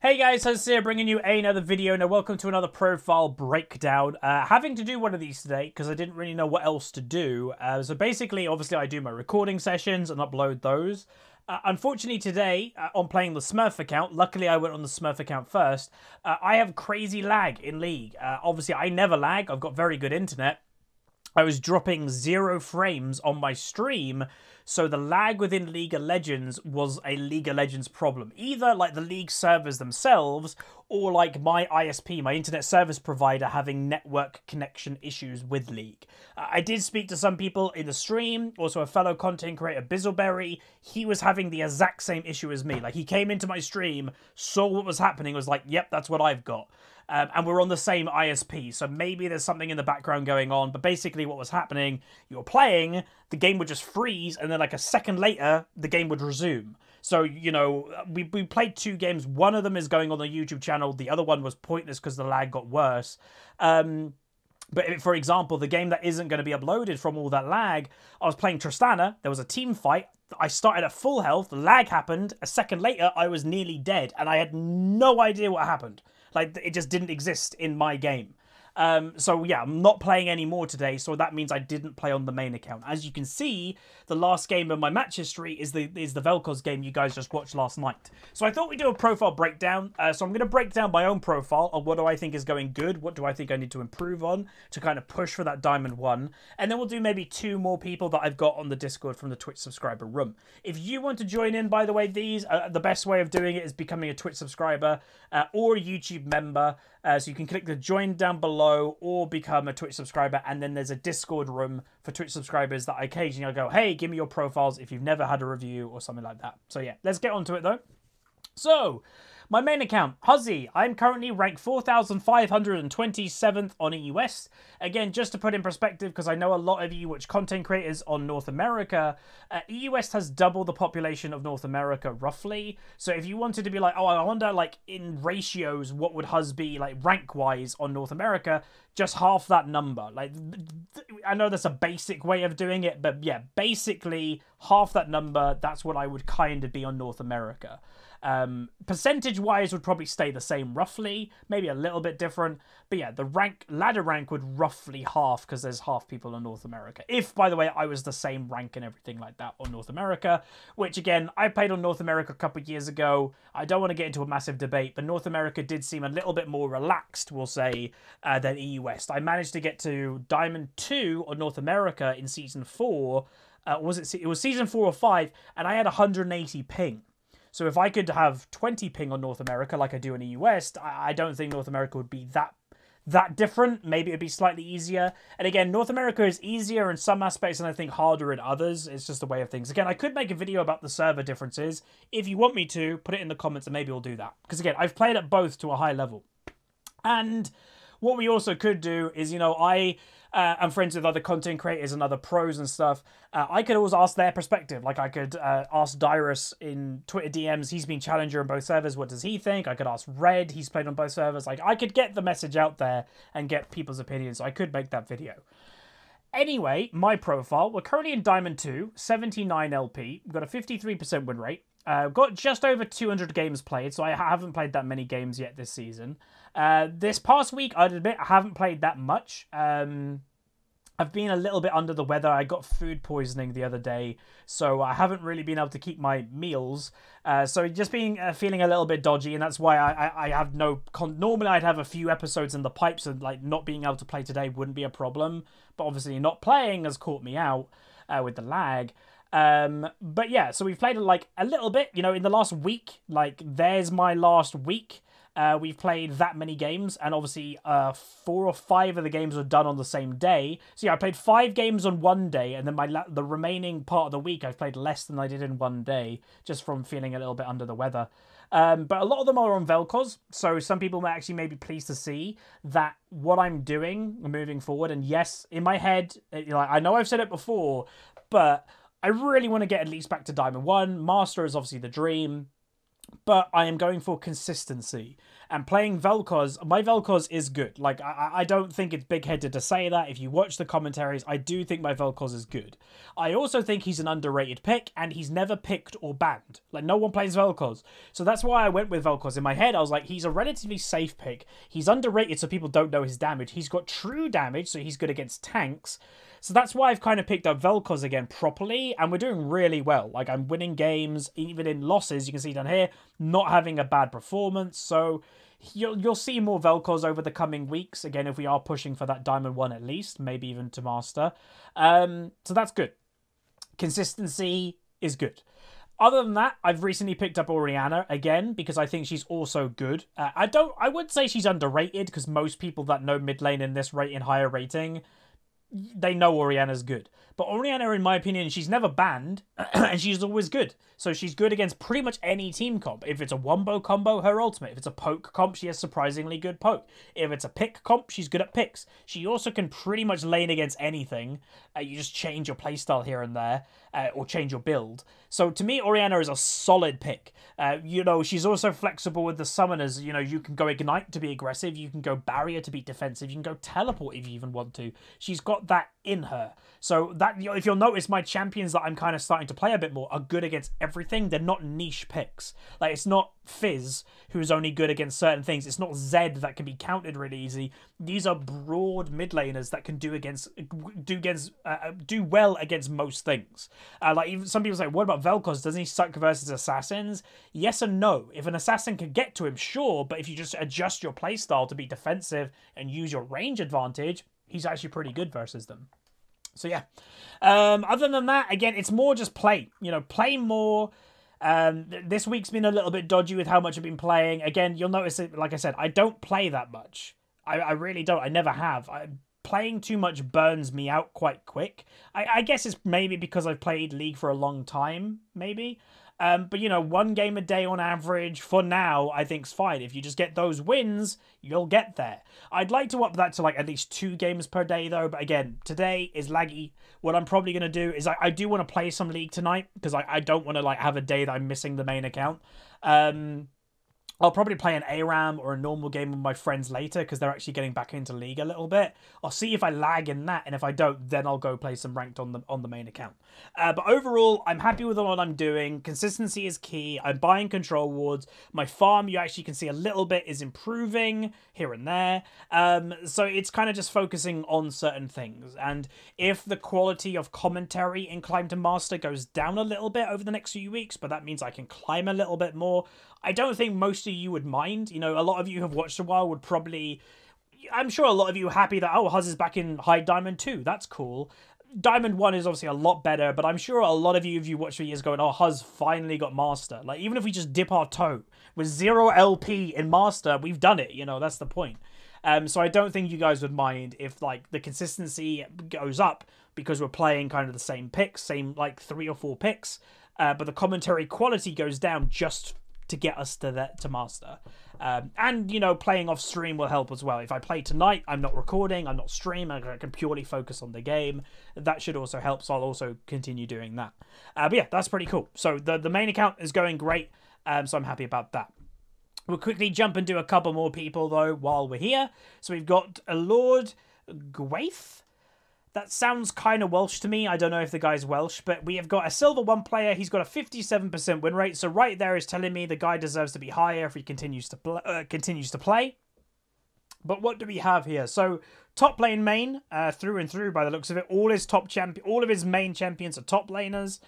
Hey guys, Huzzy here bringing you another video. Now welcome to another profile breakdown. Having to do one of these today because I didn't really know what else to do. So basically, obviously I do my recording sessions and upload those. Unfortunately today, on playing the Smurf account, luckily I went on the Smurf account first, I have crazy lag in League. Obviously I never lag, I've got very good internet. I was dropping 0 frames on my stream, so the lag within League of Legends was a League of Legends problem. Either like the League servers themselves, or like my ISP, my internet service provider, having network connection issues with League. I did speak to some people in the stream, also a fellow content creator, Bizzleberry. He was having the exact same issue as me. Like, he came into my stream, saw what was happening, was like, yep, that's what I've got. And we're on the same ISP, so maybe there's something in the background going on. But basically what was happening, you were playing, the game would just freeze, and then like a second later, the game would resume. So, you know, we played 2 games. One of them is going on the YouTube channel. The other one was pointless because the lag got worse. But for example, the game that isn't going to be uploaded from all that lag, I was playing Tristana, there was a team fight, I started at full health, lag happened, a second later I was nearly dead, and I had no idea what happened. Like, it just didn't exist in my game. So yeah, I'm not playing anymore today, so that means I didn't play on the main account. As you can see, the last game of my match history is the Vel'Koz game you guys just watched last night. So I thought we'd do a profile breakdown. So I'm going to break down my own profile of what do I think is going good, what do I think I need to improve on to kind of push for that Diamond 1. And then we'll do maybe 2 more people that I've got on the Discord from the Twitch subscriber room. If you want to join in, by the way, the best way of doing it is becoming a Twitch subscriber or a YouTube member. So you can click the join down below or become a Twitch subscriber, and then there's a Discord room for Twitch subscribers that occasionally I'll go, hey, give me your profiles if you've never had a review or something like that. So yeah, let's get on to it though. So, my main account, Huzzy. I'm currently ranked 4,527th on EU West. Again, just to put in perspective, because I know a lot of you watch content creators on North America, EU West has double the population of North America, roughly. So if you wanted to be like, oh, I wonder, like, in ratios, what would Huzz be, like, rank-wise on North America? Just half that number. Like, I know that's a basic way of doing it, but yeah, basically, half that number, that's what I would kind of be on North America. Percentage-wise would probably stay the same roughly, maybe a little bit different, but yeah, the ladder rank would roughly half because there's half people in North America. If, by the way, I was the same rank and everything like that on North America, which again, I played on North America a couple of years ago. I don't want to get into a massive debate, but North America did seem a little bit more relaxed, we'll say, than EU West. I managed to get to Diamond 2 on North America in Season 4. It was Season 4 or 5, and I had 180 ping. So if I could have 20 ping on North America like I do in the US, I don't think North America would be that different. Maybe it'd be slightly easier. And again, North America is easier in some aspects and I think harder in others. It's just a way of things. Again, I could make a video about the server differences. If you want me to, put it in the comments and maybe we'll do that. Because again, I've played at both to a high level. And what we also could do is, you know, I'm friends with other content creators and other pros and stuff. I could always ask their perspective. Like, I could ask Dyrus in Twitter DMs. He's been challenger on both servers. What does he think? I could ask Red. He's played on both servers. Like, I could get the message out there and get people's opinions. So I could make that video. Anyway, my profile. We're currently in Diamond 2, 79 LP. We've got a 53% win rate. Got just over 200 games played, so I haven't played that many games yet this season. This past week, I'd admit, I haven't played that much. I've been a little bit under the weather. I got food poisoning the other day, so I haven't really been able to keep my meals. So just feeling a little bit dodgy, and that's why I have no... Normally, I'd have a few episodes in the pipes, and like not being able to play today wouldn't be a problem. But obviously, not playing has caught me out with the lag. But yeah, so we've played like a little bit, you know, in the last week. Like, there's my last week. We've played that many games, and obviously 4 or 5 of the games were done on the same day. So yeah, I played 5 games on one day, and then the remaining part of the week I've played less than I did in one day, just from feeling a little bit under the weather. But a lot of them are on Vel'Koz, so some people may be pleased to see that what I'm doing moving forward. And yes, in my head, you know, I know I've said it before, but I really want to get at least back to Diamond 1. Master is obviously the dream. but I am going for consistency. And playing Vel'Koz, my Vel'Koz is good. Like, I don't think it's big-headed to say that. If you watch the commentaries, I do think my Vel'Koz is good. I also think he's an underrated pick, and he's never picked or banned. Like, no one plays Vel'Koz. So that's why I went with Vel'Koz. In my head, I was like, he's a relatively safe pick. He's underrated so people don't know his damage. He's got true damage, so he's good against tanks. So that's why I've kind of picked up Vel'Koz again properly, and we're doing really well. Like, I'm winning games, even in losses, you can see down here, not having a bad performance. So you'll see more Vel'Koz over the coming weeks, again, if we are pushing for that Diamond 1 at least, maybe even to Master. So that's good. Consistency is good. Other than that, I've recently picked up Orianna again because I think she's also good. I would say she's underrated because most people that know mid lane in this higher rating, they know Orianna's good. But Orianna, in my opinion, she's never banned, and she's always good. So she's good against pretty much any team comp. If it's a wombo combo, her ultimate. If it's a poke comp, she has surprisingly good poke. If it's a pick comp, she's good at picks. She also can pretty much lane against anything. You just change your playstyle here and there, or change your build. So to me, Orianna is a solid pick. You know, she's also flexible with the summoners. You know, you can go Ignite to be aggressive. You can go Barrier to be defensive. You can go Teleport if you even want to. She's got that in her. So that, if you'll notice, my champions that I'm kind of starting to play a bit more are good against everything. They're not niche picks. Like, it's not Fizz who's only good against certain things. It's not Zed that can be countered really easy. These are broad mid laners that can do well against most things. Like, even some people say, what about Vel'Koz? Doesn't he suck versus assassins? Yes and no. If an assassin can get to him, sure, but if you just adjust your playstyle to be defensive and use your range advantage, he's actually pretty good versus them. So yeah, other than that, again, it's more just play. You know, play more. This week's been a little bit dodgy with how much I've been playing. Again, you'll notice it, like I said, I don't play that much. I really don't. I never have. Playing too much burns me out quite quick. I guess it's maybe because I've played League for a long time, maybe. But, you know, 1 game a day on average, for now, I think's fine. If you just get those wins, you'll get there. I'd like to up that to, like, at least 2 games per day, though. But, again, today is laggy. What I'm probably going to do is I do want to play some League tonight, because I don't want to, like, have a day that I'm missing the main account. I'll probably play an ARAM or a normal game with my friends later because they're actually getting back into League a little bit. I'll see if I lag in that, and if I don't, then I'll go play some ranked on the main account. But overall, I'm happy with what I'm doing. Consistency is key. I'm buying control wards. My farm, you actually can see a little bit, is improving here and there. So it's kind of just focusing on certain things. And if the quality of commentary in Climb to Master goes down a little bit over the next few weeks, but that means I can climb a little bit more, I don't think most of you would mind. You know, a lot of you have watched a while would probably... I'm sure a lot of you are happy that, oh, Huzz is back in High Diamond 2. That's cool. Diamond 1 is obviously a lot better, but I'm sure a lot of you, if you watched for years, going, oh, Huzz finally got Master. Like, even if we just dip our toe with 0 LP in Master, we've done it. You know, that's the point. So I don't think you guys would mind if, like, the consistency goes up because we're playing kind of the same picks, same, like, 3 or 4 picks, but the commentary quality goes down just to get us to Master. And, you know, playing off stream will help as well. If I play tonight, I'm not recording, I'm not streaming, I can purely focus on the game. That should also help, so I'll also continue doing that. But yeah, that's pretty cool. So the main account is going great, so I'm happy about that. We'll quickly jump and do a couple more people, though, while we're here. So we've got a Lord Gwaith. That sounds kind of Welsh to me. I don't know if the guy's Welsh, but we have got a Silver 1 player. He's got a 57% win rate, so right there is telling me the guy deserves to be higher if he continues to play. But what do we have here? So top lane main, through and through by the looks of it. All of his main champions are top laners.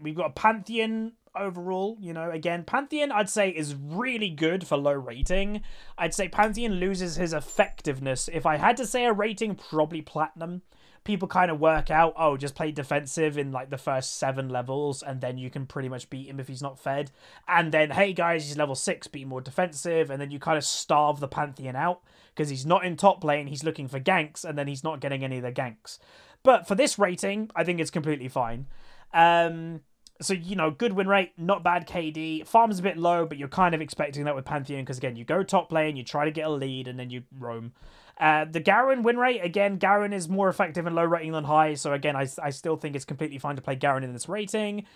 We've got a Pantheon overall, you know, again, Pantheon I'd say is really good for low rating. I'd say Pantheon loses his effectiveness. If I had to say a rating, probably Platinum. People kind of work out, oh, just play defensive in like the first 7 levels and then you can pretty much beat him if he's not fed. And then, hey guys, he's level 6, be more defensive, and then you kind of starve the Pantheon out because he's not in top lane, he's looking for ganks, and then he's not getting any of the ganks. But for this rating, I think it's completely fine. So, you know, good win rate, not bad KD. Farm's a bit low, but you're kind of expecting that with Pantheon because, again, you go top lane, you try to get a lead, and then you roam. The Garen win rate, again, Garen is more effective in low rating than high, so again, I still think it's completely fine to play Garen in this rating.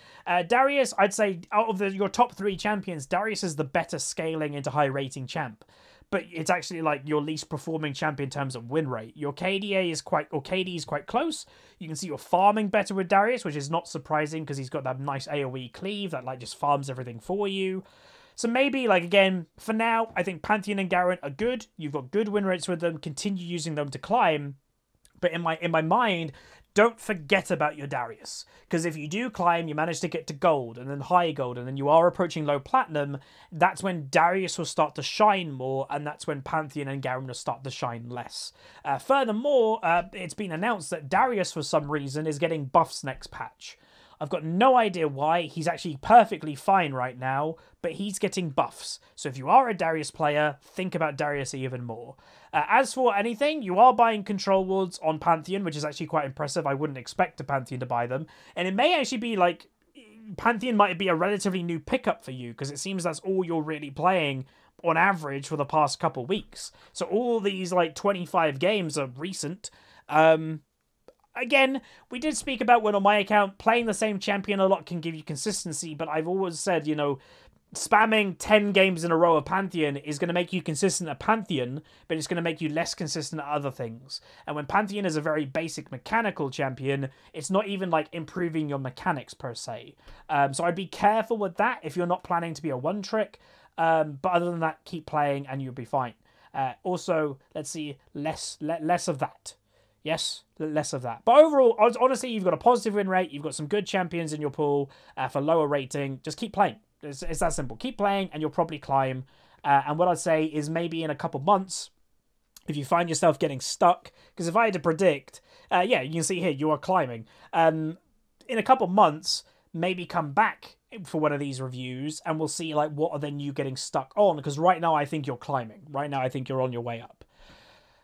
Darius, I'd say, out of your top 3 champions, Darius is the better scaling into high rating champ. But it's actually like your least performing champion in terms of win rate. Your KD is quite close. You can see you're farming better with Darius, which is not surprising because he's got that nice AoE cleave that like just farms everything for you. So maybe, like, again, for now, I think Pantheon and Garen are good. You've got good win rates with them. Continue using them to climb. But in my mind, don't forget about your Darius. Because if you do climb, you manage to get to gold, and then high gold, and then you are approaching low platinum, that's when Darius will start to shine more, and that's when Pantheon and Garen will start to shine less. Furthermore, it's been announced that Darius, for some reason, is getting buffs next patch. I've got no idea why. He's actually perfectly fine right now, but he's getting buffs. So if you are a Darius player, think about Darius even more. As for anything, you are buying control wards on Pantheon, which is actually quite impressive. I wouldn't expect a Pantheon to buy them. And it may actually be like, Pantheon might be a relatively new pickup for you, because it seems that's all you're really playing on average for the past couple weeks. So all these like 25 games are recent. Again, we did speak about when on my account, playing the same champion a lot can give you consistency, but I've always said, you know, spamming 10 games in a row of Pantheon is going to make you consistent at Pantheon, but it's going to make you less consistent at other things. And when Pantheon is a very basic mechanical champion, it's not even like improving your mechanics per se. So I'd be careful with that if you're not planning to be a one-trick. But other than that, keep playing and you'll be fine. Also, let's see, less of that. Yes, less of that. But overall, honestly, you've got a positive win rate. You've got some good champions in your pool for lower rating. Just keep playing. It's that simple. Keep playing and you'll probably climb. And what I'd say is maybe in a couple months, if you find yourself getting stuck, because if I had to predict, yeah, you can see here, you are climbing. In a couple months, maybe come back for one of these reviews and we'll see like what are then you getting stuck on. Because right now, I think you're climbing. Right now, I think you're on your way up.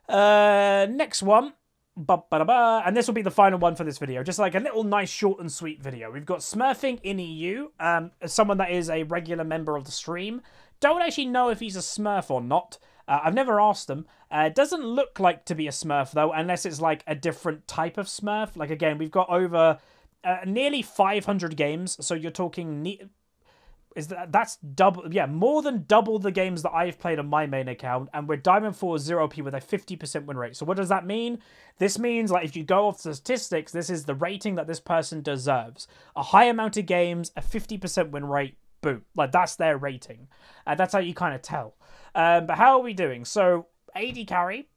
Next one. And this will be the final one for this video. Just like a little nice short and sweet video. We've got Smurfing in EU. Someone that is a regular member of the stream. Don't actually know if he's a Smurf or not. I've never asked him. Doesn't look like to be a Smurf though, unless it's like a different type of Smurf. Like again, we've got over nearly 500 games. So you're talking... That's double, yeah, more than double the games that I've played on my main account, and we're Diamond 4 0p with a 50% win rate. So what does that mean? This means, like, if you go off the statistics, this is the rating that this person deserves. A high amount of games, a 50% win rate, boom. Like, that's their rating. That's how you kind of tell. But how are we doing? So, AD carry.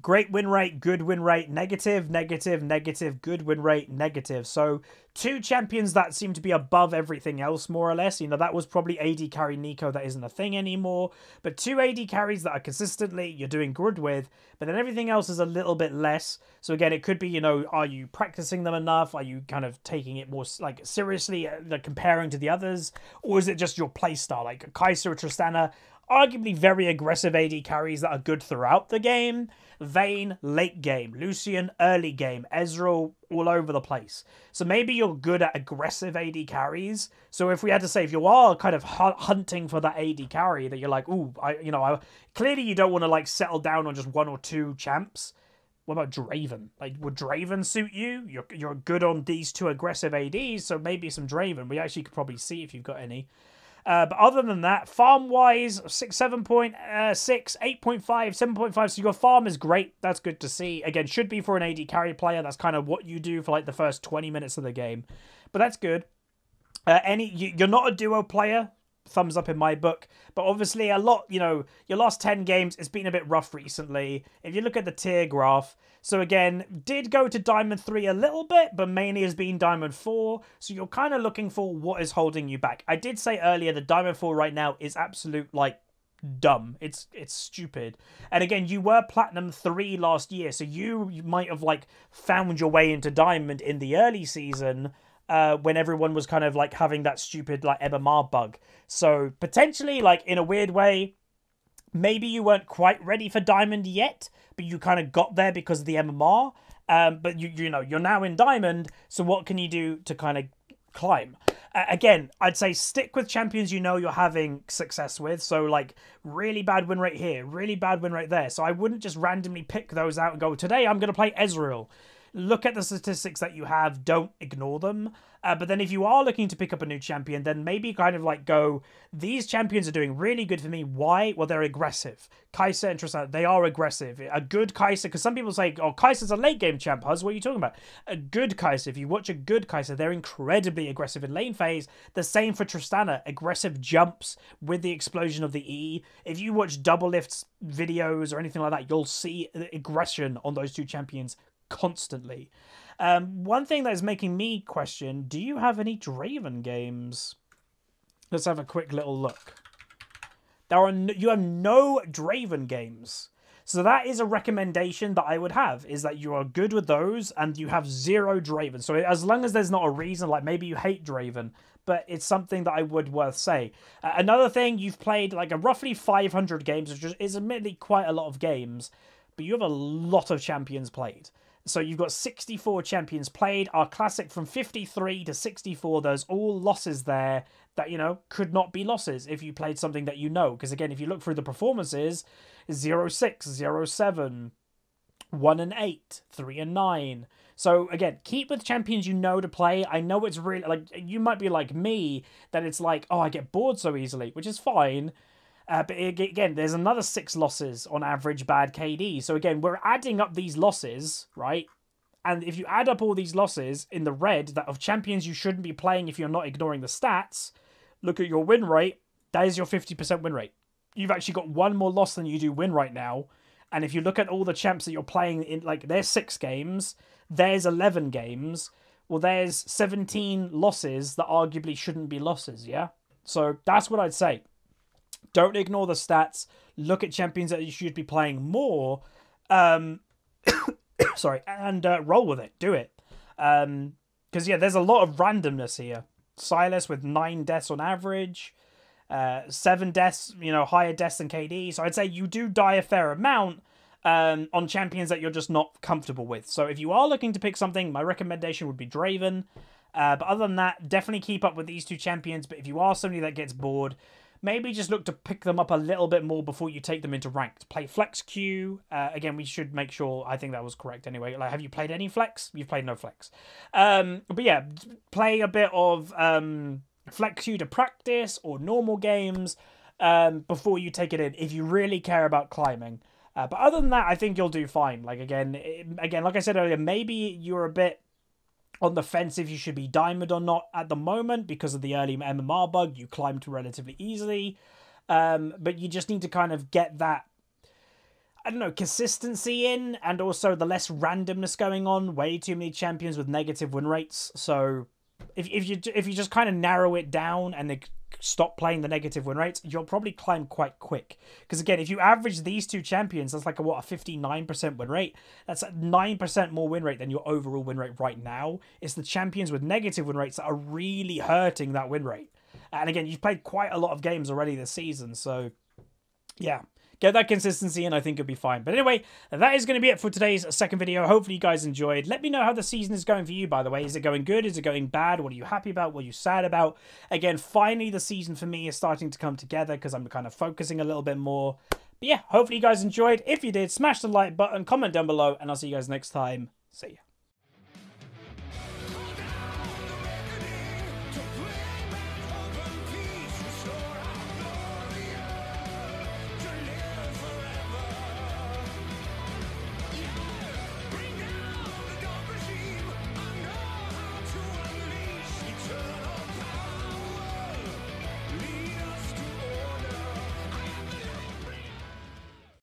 Great win rate, good win rate, negative, negative, negative, good win rate, negative. So 2 champions that seem to be above everything else, more or less. You know, that was probably AD carry Nico that isn't a thing anymore. But 2 AD carries that are consistently, you're doing good with. But then everything else is a little bit less. So again, it could be, you know, are you practicing them enough? Are you kind of taking it more, like, seriously, like, comparing to the others? Or is it just your playstyle? Like, Kai'Sa or Tristana, arguably very aggressive AD carries that are good throughout the game. Vayne, late game. Lucian, early game. Ezreal, all over the place. So maybe you're good at aggressive AD carries. So if we had to say, if you are kind of hunting for that AD carry, that you're like, ooh, clearly you don't want to like settle down on just 1 or 2 champs. What about Draven? Like, would Draven suit you? You're good on these 2 aggressive ADs, so maybe some Draven. We actually could probably see if you've got any. But other than that, farm-wise, 7.6, 8.5, 7.5, so your farm is great. That's good to see. Again, should be for an AD carry player. That's kind of what you do for, like, the first 20 minutes of the game. But that's good. You're not a duo player. Thumbs up in my book. But obviously, a lot, you know, your last 10 games, it's been a bit rough recently. If you look at the tier graph, so again, did go to Diamond 3 a little bit, but mainly has been Diamond 4. So you're kind of looking for what is holding you back. I did say earlier that Diamond 4 right now is absolute, like, dumb. It's stupid. And again, you were Platinum 3 last year, so you might have, like, found your way into Diamond in the early season, when everyone was kind of like having that stupid like MMR bug. So potentially, like, in a weird way, maybe you weren't quite ready for Diamond yet, but you kind of got there because of the MMR. But you know, you're now in Diamond, so what can you do to kind of climb? Again, I'd say stick with champions you know you're having success with. So, like, really bad win rate here, really bad win rate there. So I wouldn't just randomly pick those out and go, today I'm going to play Ezreal. Look at the statistics that you have. Don't ignore them. But then if you are looking to pick up a new champion, then maybe kind of like go, these champions are doing really good for me. Why? Well, they're aggressive. Kai'Sa and Tristana, they are aggressive. A good Kai'Sa, because some people say, oh, Kai'Sa's a late game champ, Huz. What are you talking about? A good Kai'Sa, if you watch a good Kai'Sa, they're incredibly aggressive in lane phase. The same for Tristana. Aggressive jumps with the explosion of the E. If you watch double lifts videos or anything like that, you'll see aggression on those two champions constantly. One thing that is making me question, do you have any Draven games? Let's have a quick little look. You have no Draven games. So that is a recommendation that I would have, is that you are good with those and you have 0 Draven. So as long as there's not a reason, like maybe you hate Draven, but it's something that I would worth say. Another thing, you've played like a roughly 500 games, which is admittedly quite a lot of games, but you have a lot of champions played. So you've got 64 champions played. Our classic from 53 to 64, there's all losses there that, you know, could not be losses if you played something that you know. Because again, if you look through the performances, 0-6, 0-7, 1-8, 3-9. So again, keep with champions you know to play. I know it's really, like, you might be like me, that it's like, oh, I get bored so easily, which is fine. But again, there's another 6 losses on average bad KD. So again, we're adding up these losses, right? And if you add up all these losses in the red that of champions you shouldn't be playing if you're not ignoring the stats, look at your win rate. That is your 50% win rate. You've actually got 1 more loss than you do win right now. And if you look at all the champs that you're playing in, like, there's 6 games, there's 11 games. Well, there's 17 losses that arguably shouldn't be losses, yeah? So that's what I'd say. Don't ignore the stats. Look at champions that you should be playing more. Sorry, and roll with it. Do it. Because, yeah, there's a lot of randomness here. Silas with 9 deaths on average. 7 deaths, you know, higher deaths than KD. So I'd say you do die a fair amount on champions that you're just not comfortable with. So if you are looking to pick something, my recommendation would be Draven. But other than that, definitely keep up with these 2 champions. But if you are somebody that gets bored, maybe just look to pick them up a little bit more before you take them into ranked. Play Flex Q. Again, we should make sure, I think that was correct anyway. Like, have you played any Flex? You've played no Flex. But yeah, play a bit of Flex Q to practice or normal games before you take it in if you really care about climbing. But other than that, I think you'll do fine. Like, again, like I said earlier, maybe you're a bit on the fence if you should be diamond or not at the moment because of the early MMR bug. You climbed relatively easily. But you just need to kind of get that, I don't know, consistency in, and also the less randomness going on. Way too many champions with negative win rates. So if you just kind of narrow it down and stop playing the negative win rates, you'll probably climb quite quick. Because again, if you average these 2 champions, that's like a 59% win rate. That's a 9% more win rate than your overall win rate right now. It's the champions with negative win rates that are really hurting that win rate. And again, you've played quite a lot of games already this season, so yeah. Get that consistency and I think it'll be fine. But anyway, that is going to be it for today's second video. Hopefully you guys enjoyed. Let me know how the season is going for you, by the way. Is it going good? Is it going bad? What are you happy about? What are you sad about? Again, finally the season for me is starting to come together because I'm kind of focusing a little bit more. But yeah, hopefully you guys enjoyed. If you did, smash the like button, comment down below, and I'll see you guys next time. See ya.